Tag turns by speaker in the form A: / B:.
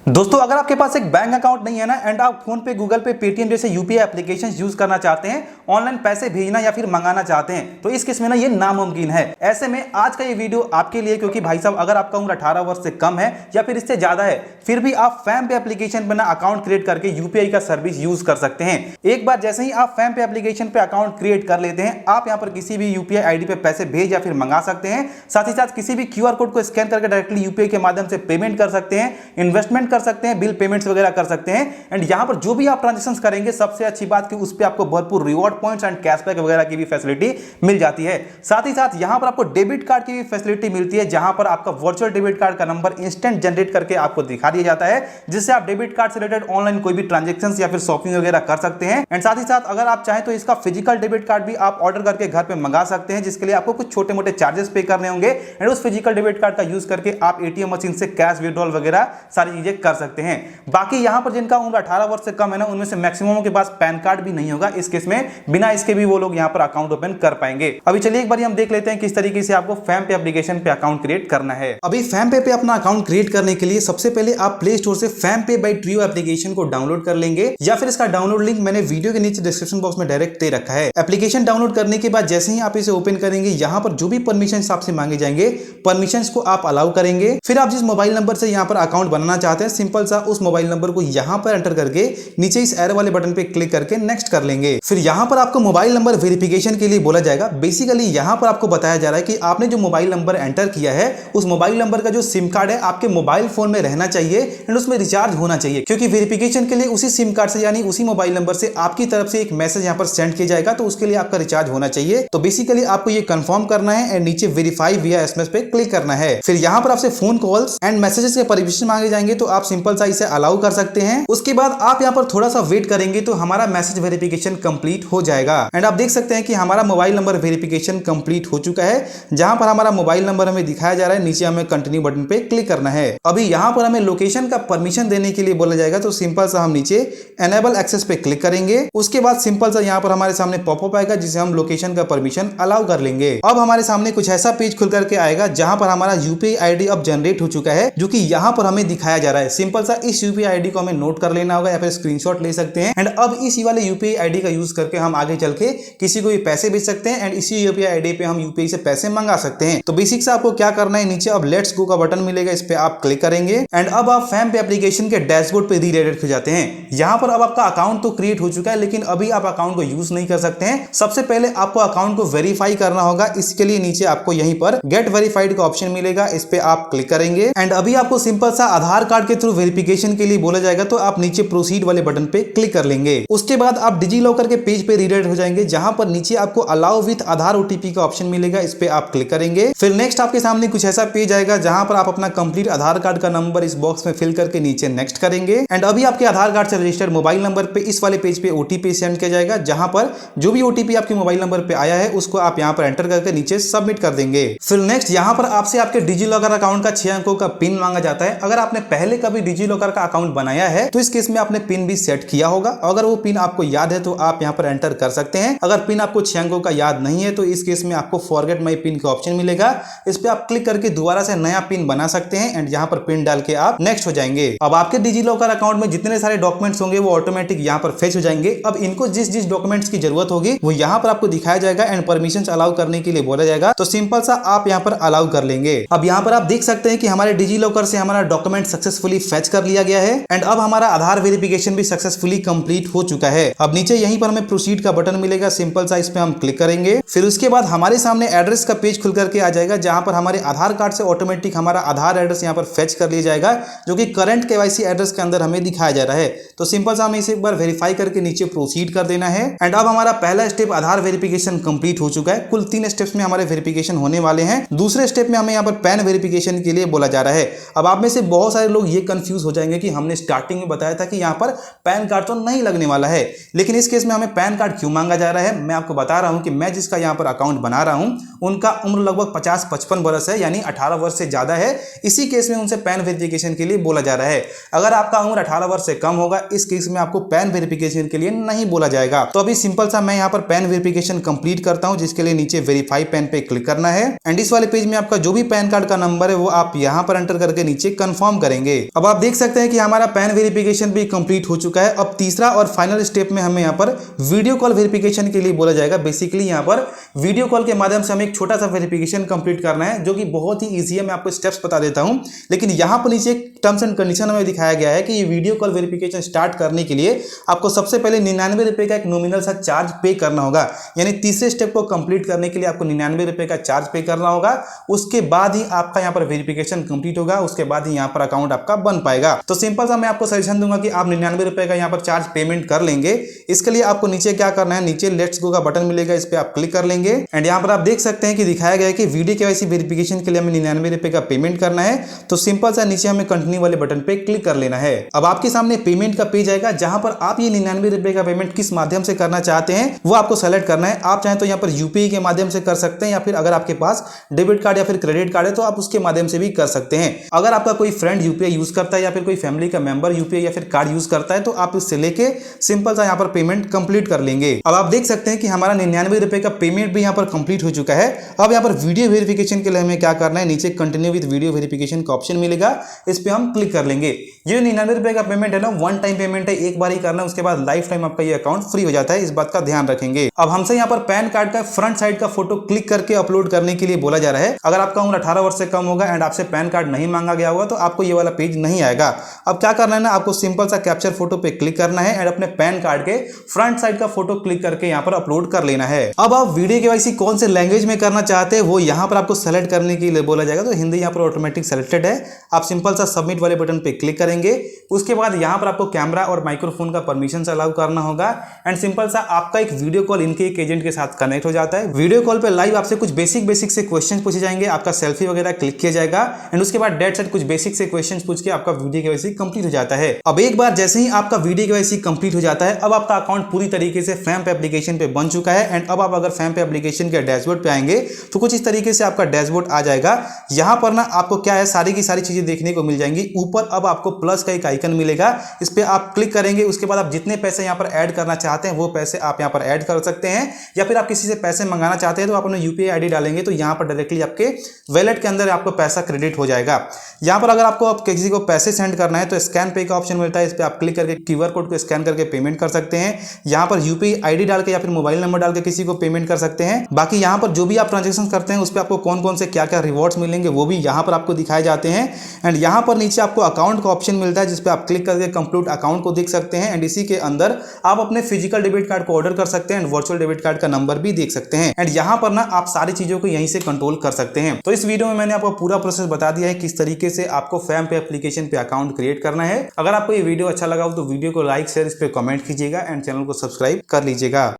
A: दोस्तों अगर आपके पास एक बैंक अकाउंट नहीं है ना एंड आप फोन पे, गूगल पे, पेटीएम जैसे यूपीआई एप्लीकेशन यूज करना चाहते हैं, ऑनलाइन पैसे भेजना या फिर मंगाना चाहते हैं, तो इस केस में ना ये नामुमकिन है। ऐसे में आज का ये वीडियो आपके लिए, क्योंकि भाई साहब अगर आपका उम्र 18 वर्ष से कम है या फिर इससे ज्यादा है, फिर भी आप फैम पे एप्लीकेशन पर ना अकाउंट क्रिएट करके यूपीआई का सर्विस यूज कर सकते हैं। एक बार जैसे ही आप फैम पे एप्लीकेशन पे अकाउंट क्रिएट कर लेते हैं, आप यहाँ पर किसी भी यूपीआई आईडी पे पैसे भेज या फिर मंगा सकते हैं। साथ ही साथ किसी भी क्यूआर कोड को स्कैन करके डायरेक्टली यूपीआई के माध्यम से पेमेंट कर सकते हैं, इन्वेस्टमेंट कर सकते हैं, बिल पेमेंट वगैरह कर सकते हैं। एंड यहां पर जो भी आप ट्रांजैक्शंस करेंगे, सबसे अच्छी बात कि उस पे आपको भरपूर रिवॉर्ड पॉइंट्स एंड कैशबैक वगैरह की भी फैसिलिटी मिल जाती है। साथ ही साथ यहां पर आपको डेबिट कार्ड की भी फैसिलिटी मिलती है, जहां पर आपका वर्चुअल डेबिट कार्ड का नंबर इंस्टेंट जनरेट करके आपको दिखा दिया जाता है, जिससे आप डेबिट कार्ड से रिलेटेड ऑनलाइन कोई भी ट्रांजैक्शंस या फिर शॉपिंग वगैरह कर सकते हैं। एंड साथ ही साथ अगर आप चाहें तो इसका फिजिकल डेबिट कार्ड भी आप ऑर्डर करके घर पे मंगा सकते हैं, जिसके लिए आपको कुछ छोटे मोटे चार्जेस पे करने होंगे। एंड उस फिजिकल डेबिट कार्ड का यूज करके आप एटीएम मशीन से कैश विड्रॉल वगैरह सारी चीजें कर सकते हैं। बाकी यहां पर जिनका उम्र 18 वर्ष से कम है ना, उनमें से मैक्सिमम के पास पैन कार्ड भी नहीं होगा। इस केस में बिना इसके भी वो लोग यहां पर अकाउंट ओपन कर पाएंगे। अभी चलिए एक बार हम देख लेते हैं किस तरीके से आपको फैम पे एप्लीकेशन पे अकाउंट क्रिएट करना है। अभी फैम पे अपना अकाउंट क्रिएट करने के लिए सबसे पहले आप प्ले स्टोर से फैम पे बाय ट्रियो एप्लीकेशन को डाउनलोड कर लेंगे, या फिर इसका डाउनलोड लिंक मैंने वीडियो के नीचे डिस्क्रिप्शन बॉक्स में डायरेक्ट दे रखा है। एप्लीकेशन डाउनलोड करने के बाद जैसे ही आप इसे ओपन करेंगे, यहां पर जो भी परमिशन आपसे मांगे जाएंगे, परमिशन को आप अलाउ करेंगे। फिर आप जिस मोबाइल नंबर से यहां पर अकाउंट बनाना चाहते हैं, सिंपल सा उस मोबाइल नंबर को यहां पर एंटर करके नीचे इस एरो वाले बटन पे क्लिक करके नेक्स्ट कर लेंगे। फिर यहां पर आपको मोबाइल नंबर वेरिफिकेशन के लिए बोला जाएगा। बेसिकली यहां पर आपको बताया जा रहा है कि आपने जो मोबाइल नंबर एंटर किया है, उस मोबाइल नंबर का जो सिम कार्ड है आपके मोबाइल फोन में रहना चाहिए एंड उसमें रिचार्ज होना चाहिए, क्योंकि वेरिफिकेशन के लिए उसी सिम कार्ड से यानी उसी मोबाइल नंबर से आपकी तरफ से एक मैसेज यहां पर सेंड किया जाएगा, तो उसके लिए आपका रिचार्ज होना चाहिए। तो बेसिकली आपको ये कंफर्म करना है एंड नीचे वेरीफाई विया एसएमएस पे क्लिक करना है। फिर यहां पर आपसे फोन कॉल्स एंड मैसेजेस के परमिशन मांगे जाएंगे, तो आप सिंपल सा इसे अलाउ कर सकते हैं। उसके बाद आप यहां पर थोड़ा सा वेट करेंगे तो हमारा मैसेज वेरिफिकेशन कंप्लीट हो जाएगा। एंड आप देख सकते हैं कि हमारा मोबाइल नंबर वेरिफिकेशन कंप्लीट हो चुका है। जहां पर हमारा मोबाइल नंबर हमें दिखाया जा रहा है, नीचे हमें कंटिन्यू बटन पे क्लिक करना है। अभी यहां पर हमें लोकेशन का परमिशन देने के लिए बोला जाएगा, तो सिंपल सा हम नीचे एनेबल एक्सेस पे क्लिक करेंगे। उसके बाद सिंपल सा यहां पर हमारे सामने पॉपअप आएगा, जिसे हम लोकेशन का परमिशन अलाउ कर लेंगे। अब हमारे सामने कुछ ऐसा पेज खुल करके आएगा, जहां पर हमारा यूपीआई आईडी अब जनरेट हो चुका है, जो कि यहां पर हमें दिखाया जा रहा है। सिंपल सा इस यूपीआई आईडी को हमें नोट कर लेना होगा या फिर स्क्रीनशॉट ले सकते हैं। एंड अब इसी वाले यूपीआई आईडी का यूज करके हम आगे चल के किसी को भी पैसे भेज सकते हैं एंड इसी यूपीआई आईडी पे हम यूपीआई से पैसे मंगा सकते हैं। तो बेसिक से आपको क्या करना है, नीचे अब लेट्स गो का बटन मिलेगा, इस पे आप क्लिक करेंगे एंड अब आप फैम पे एप्लीकेशन के डैशबोर्ड पे रीडायरेक्ट हो जाते हैं। यहां पर अब आपका अकाउंट तो क्रिएट हो चुका है, लेकिन अभी आप अकाउंट को यूज नहीं कर सकते हैं। सबसे पहले आपको अकाउंट को वेरीफाई करना होगा। इसके लिए नीचे आपको यहीं पर गेट वेरीफाइड का ऑप्शन मिलेगा, इस पे आप क्लिक करेंगे एंड अभी आपको सिंपल सा आधार कार्ड के थ्रू वेरिफिकेशन के लिए बोला जाएगा, तो आप नीचे प्रोसीड वाले बटन पे क्लिक कर लेंगे। उसके बाद आप डिजी लॉकर के पेज पे रीडायरेक्ट हो जाएंगे, जहां पर नीचे आपको अलाउ विथ आधार ओटीपी का ऑप्शन मिलेगा, इस पे आप क्लिक करेंगे। फिर नेक्स्ट आपके सामने कुछ ऐसा पेज आएगा, जहां पर आप अपना कंप्लीट आधार कार्ड का नंबर इस बॉक्स में फिल करके नीचे नेक्स्ट करेंगे। एंड अभी आपके आधार कार्ड से रजिस्टर्ड मोबाइल नंबर पे इस वाले पेज पे ओटीपी सेंड किया जाएगा, जहां पर जो भी ओटीपी आपके मोबाइल नंबर पे आया है, उसको आप यहां पर एंटर करके नीचे सबमिट कर देंगे। फिर नेक्स्ट यहां पर आपसे आपके डिजी लॉकर अकाउंट का 6 अंकों का पिन मांगा जाता है। अगर आपने पहले कभी डिजी लॉकर का अकाउंट बनाया है, तो इस केस में आपने पिन भी सेट किया होगा। अगर वो पिन आपको याद है तो आप यहां पर एंटर कर सकते हैं। अगर पिन आपको 6 अंकों का याद नहीं है, तो इस केस में आपको फॉरगेट माय पिन का ऑप्शन मिलेगा, इस पे आप क्लिक करके दोबारा से नया पिन बना सकते हैं एंड यहां पर पिन डाल के आप नेक्स्ट हो जाएंगे। अब आपके डिजी लॉकर अकाउंट में जितने सारे डॉक्यूमेंट्स होंगे, वो ऑटोमेटिक यहां पर फेच हो जाएंगे। अब इनको जिस जिस डॉक्यूमेंट्स की जरूरत होगी, वो यहां पर आपको दिखाया जाएगा एंड परमिशन अलाउ करने के लिए बोला जाएगा, तो सिंपल सा आप यहां पर अलाउ कर लेंगे। अब यहां पर आप देख सकते हैं कि हमारे डिजी लॉकर से हमारा डॉक्यूमेंट सक्सेसफुली फेच कर लिया गया है एंड अब हमारा आधार वेरिफिकेशन भी सक्सेसफुली कंप्लीट हो चुका है। अब नीचे यहीं पर हमें प्रोसीड का बटन मिलेगा, सिंपल सा इस पे हम क्लिक करेंगे। फिर उसके बाद हमारे सामने एड्रेस का पेज खुल करके आ जाएगा, जहां पर हमारे आधार कार्ड से ऑटोमेटिक हमारा आधार एड्रेस यहां पर फेच कर लिया जाएगा, जो कि करंट केवाईसी एड्रेस के अंदर हमें दिखाया जा रहा है। तो सिंपल सा हमें इसे एक बार वेरीफाई करके नीचे प्रोसीड कर देना है। एंड अब हमारा पहला स्टेप आधार वेरिफिकेशन कंप्लीट हो चुका है। कुल 3 स्टेप्स में हमारे वेरिफिकेशन होने वाले हैं। दूसरे स्टेप में हमें यहाँ पर पैन वेरिफिकेशन के लिए बोला जा रहा है। अब आप में से बहुत सारे लोग ये कंफ्यूज हो जाएंगे कि हमने स्टार्टिंग में बताया था कि यहाँ पर पैन कार्ड तो नहीं लगने वाला है, लेकिन इस केस में हमें पैन कार्ड क्यों मांगा जा रहा है, मैं आपको बता रहा हूं कि मैं जिसका यहाँ पर अकाउंट बना रहा हूं, उनका उम्र लगभग 50-55 वर्ष है, यानी 18 वर्ष से ज्यादा है। इसी केस में उनसे पैन वेरिफिकेशन के लिए बोला जा रहा है। अगर आपका उम्र 18 वर्ष से कम होगा, इस केस में आपको पैन वेरिफिकेशन के लिए नहीं बोला जाएगा। तो अभी सिंपल सा मैं यहाँ पर पैन वेरिफिकेशन कंप्लीट करता हूं, जिसके लिए नीचे वेरीफाई पैन पे क्लिक करना है एंड इस वाले पेज में आपका जो भी पैन कार्ड का नंबर है, वो आप यहाँ पर एंटर करके नीचे कंफर्म करेंगे। अब आप देख सकते हैं कि हमारा पैन वेरिफिकेशन भी कंप्लीट हो चुका है। अब तीसरा और फाइनल स्टेप में हमें यहाँ पर वीडियो कॉल वेरिफिकेशन के लिए बोला जाएगा। बेसिकली यहाँ पर वीडियो कॉल के माध्यम से हमें एक छोटा सा वेरिफिकेशन कंप्लीट करना है, जो कि बहुत ही ईजी है। मैं आपको स्टेप्स बता देता हूं, लेकिन यहाँ पर नीचे टर्म्स एंड कंडीशन हमें दिखाया गया है कि ये वीडियो कॉल वेरिफिकेशन स्टार्ट करने के लिए आपको सबसे पहले 99 रुपए का एक नॉमिनल सा चार्ज पे करना होगा। यानी तीसरे स्टेप को कंप्लीट करने के लिए आपको 99 रुपए का चार्ज पे करना होगा। उसके बाद ही आपका यहाँ पर वेरिफिकेशन कंप्लीट होगा, उसके बाद ही यहाँ पर अकाउंट आपका बन पाएगा। तो सिंपल सा मैं आपको सजेशन दूंगा कि आप 99 रुपए का यहाँ पर चार्ज पेमेंट कर लेंगे। इसके लिए आपको नीचे क्या करना है, नीचे लेट्स गो का बटन मिलेगा, इस पे आप क्लिक कर लेंगे एंड यहाँ पर आप देख सकते हैं कि दिखाया गया है कि वीडियो केवाईसी वेरिफिकेशन के लिए हमें 99 रुपए का पेमेंट करना है। तो सिंपल सा नीचे हमें कंटिन्यू वाले बटन पे क्लिक कर लेना है। अब आपके सामने पेमेंट का पेज आएगा, जहां पर आप ये 99 रुपए का पेमेंट किस माध्यम से करना चाहते हैं वो आपको सेलेक्ट करना है। आप चाहें तो यहाँ पर यूपीआई के माध्यम से कर सकते हैं, या फिर अगर आपके पास डेबिट कार्ड या फिर क्रेडिट कार्ड है तो आप उसके माध्यम से भी कर सकते हैं। अगर आपका कोई फ्रेंड यूपीआई यूज करता है या फिर कोई फैमिली का मेंबर यूपीआई या फिर कार्ड यूज करता है तो आप इससे लेके सिंपल सा यहाँ पर पेमेंट कंप्लीट कर लेंगे। अब आप देख सकते हैं कि हमारा 99 रुपए का पेमेंट भी यहाँ पर कंप्लीट हो चुका है। अब यहाँ पर वीडियो वेरिफिकेशन के लिए हमें क्या करना है, नीचे कंटिन्यू विद वीडियो वेरिफिकेशन का ऑप्शन मिलेगा, इस पे हम क्लिक कर लेंगे। ये 99 रुपए का पेमेंट है ना, वन टाइम पेमेंट है, एक बार ही करना है, उसके बाद लाइफ टाइम आपका ये अकाउंट फ्री हो जाता है, इस बात का ध्यान रखेंगे। अब हमसे यहाँ पर पैन कार्ड का फ्रंट साइड का फोटो क्लिक करके अपलोड करने के लिए बोला जा रहा है। अगर आपका उम्र 18 वर्ष से कम होगा एंड आपसे पैन कार्ड नहीं मांगा गया होगा तो आपको ये वाला पेज नहीं आएगा। अब क्या करना है ना, आपको सिंपल सा कैप्चर फोटो पे क्लिक करना है एंड अपने पैन कार्ड के फ्रंट साइड का फोटो क्लिक करके यहाँ पर अपलोड कर लेना है। अब आप वीडियो केवाईसी कौन से लैंग्वेज में करना चाहते हैं वो यहाँ पर आपको सेलेक्ट करने के लिए बोला जाएगा। तो हिंदी यहाँ पर ऑटोमेटिक सेलेक्टेड है। आप सिंपल सा सबमिट वाले बटन पे क्लिक करेंगे। उसके बाद यहाँ पर आपको कैमरा और माइक्रोफोन का परमिशन अलाउ करना होगा एंड सिंपल सा आपका एक वीडियो कॉल इनके एक एजेंट के साथ कनेक्ट हो जाता है। वीडियो कॉल पे लाइव आपसे कुछ बेसिक से क्वेश्चन पूछे जाएंगे, आपका सेल्फी वगैरह क्लिक किया जाएगा एंड उसके बाद डेट सेट कुछ बेसिक से क्वेश्चन पूछ के आपका वीडियो केवाईसी कंप्लीट हो जाता है। अब एक बार जैसे ही आपका वीडियो केवाईसी कंप्लीट हो जाता है, अब आपका अकाउंट पूरी तरीके से फैम एप्लीकेशन पे बन चुका है एंड अब आप अगर फैम एप्लीकेशन के डैशबोर्ड पे आएंगे तो कुछ इस तरीके से आपका डैशबोर्ड आ जाएगा। यहाँ पर ना आपको क्या है, सारी की सारी चीजें देखने को मिल जाएंगी। ऊपर अब आपको प्लस का एक आइकन मिलेगा, इस पे आप क्लिक करेंगे। उसके बाद आप जितने पैसे यहाँ पर ऐड करना चाहते हैं वो पैसे आप यहाँ पर ऐड कर सकते हैं, या फिर आप किसी से पैसे मंगाना चाहते हैं तो आप अपने यूपीआई आईडी डालेंगे तो यहाँ पर डायरेक्टली आपके वॉलेट के अंदर आपको पैसा क्रेडिट हो जाएगा। यहाँ पर अगर आपको किसी को पैसे सेंड करना है तो स्कैन पे का ऑप्शन मिलता है, इस पे आप क्लिक करके क्यूआर कोड को स्कैन करके पेमेंट कर सकते हैं। यहाँ पर यूपीआई आईडी डाल के या फिर मोबाइल नंबर डाल के किसी को पेमेंट कर सकते हैं। बाकी यहाँ पर जो भी आप ट्रांजेक्शन करते हैं उस पर आपको कौन कौन से क्या क्या रिवॉर्ड्स मिलेंगे वो भी यहाँ पर आपको दिखाए जाते हैं। एंड यहाँ पर नीचे आपको अकाउंट का ऑप्शन मिलता है, जिसपे आप क्लिक करके कंप्लीट अकाउंट को देख सकते हैं एंड इसी के अंदर आप अपने फिजिकल डेबिट कार्ड को ऑर्डर कर सकते हैं एंड वर्चुअल डेबिट कार्ड का नंबर भी देख सकते हैं। एंड यहाँ पर ना आप सारी चीजों को यहीं से कंट्रोल कर सकते हैं। तो इस वीडियो में मैंने आपको पूरा प्रोसेस बता दिया है किस तरीके से आपको फैम पे एप्लीकेशन पे अकाउंट क्रिएट करना है। अगर आपको ये वीडियो अच्छा लगा हो तो वीडियो को लाइक शेयर, इस पे कमेंट कीजिएगा एंड चैनल को सब्सक्राइब कर लीजिएगा।